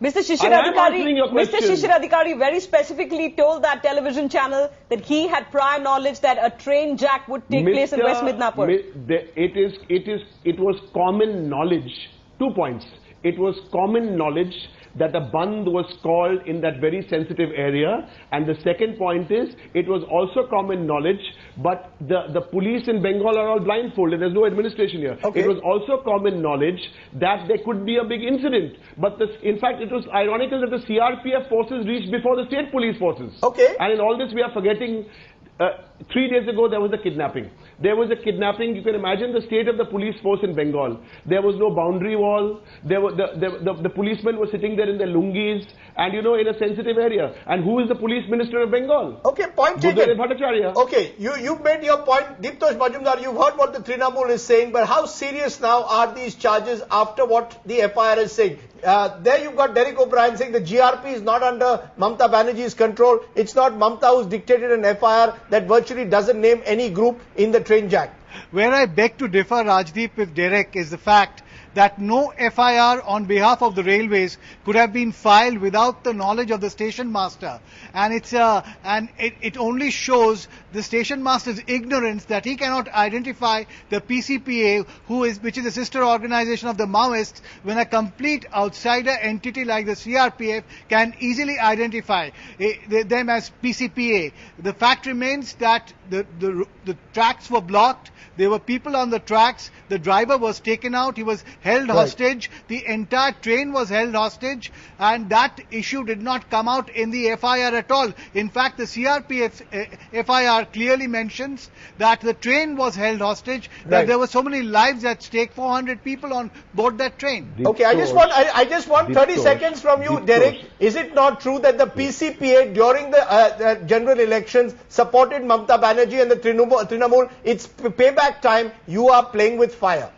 Mr. Shishir Adhikari very specifically told that television channel that he had prior knowledge that a train jack would take place in West Midnapur. It was common knowledge. 2 points. It was common knowledge that a band was called in that very sensitive area, and the second point is it was also common knowledge, but the police in Bengal are all blindfolded. There's no administration here. Okay. It was also common knowledge that there could be a big incident, but in fact it was ironical that the CRPF forces reached before the state police forces. Okay. And in all this we are forgetting 3 days ago there was a kidnapping. There was a kidnapping. You can imagine the state of the police force in Bengal. There was no boundary wall. The policemen were sitting there in their lungis and, you know, in a sensitive area. And who is the police minister of Bengal? Okay, point taken. Bhattacharya. Okay, you've made your point. Deeptosh Majumdar, you've heard what the Trinamool is saying, but how serious now are these charges after what the FIR is saying? There you've got Derek O'Brien saying the GRP is not under Mamata Banerjee's control. It's not Mamata who's dictated an FIR that virtually doesn't name any group in the train jack. Where I beg to differ, Rajdeep, with Derek is the fact that no FIR on behalf of the railways could have been filed without the knowledge of the station master, and it only shows the station master's ignorance that he cannot identify the PCPA, which is a sister organization of the Maoists, when a complete outsider entity like the CRPF can easily identify them as PCPA. The fact remains that the tracks were blocked. There were people on the tracks. The driver was taken out. He was held hostage. The entire train was held hostage, and that issue did not come out in the FIR at all. In fact, the CRPF FIR clearly mentions that the train was held hostage, that there were so many lives at stake, 400 people on board that train. Okay, I just want 30 seconds from you, Derek. Is it not true that the PCPA during the general elections supported Mamata Banerjee and the Trinamool? It's payback time. You are playing with fire.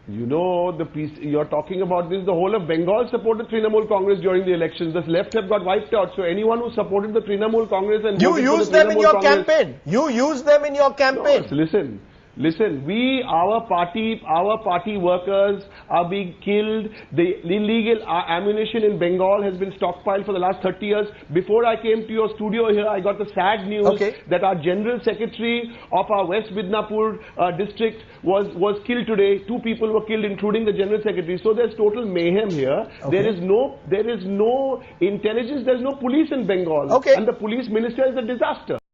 You know, you're talking about this. The whole of Bengal supported Trinamool Congress during the elections. The left have got wiped out. So anyone who supported the Trinamool Congress and you use them in your campaign. You use them in your campaign. No, listen. Our party workers are being killed. The illegal ammunition in Bengal has been stockpiled for the last 30 years. Before I came to your studio here, I got the sad news that our General Secretary of our West Midnapur district was killed today. 2 people were killed, including the General Secretary. So there's total mayhem here. There is no intelligence. There's no police in Bengal. And the police minister is a disaster.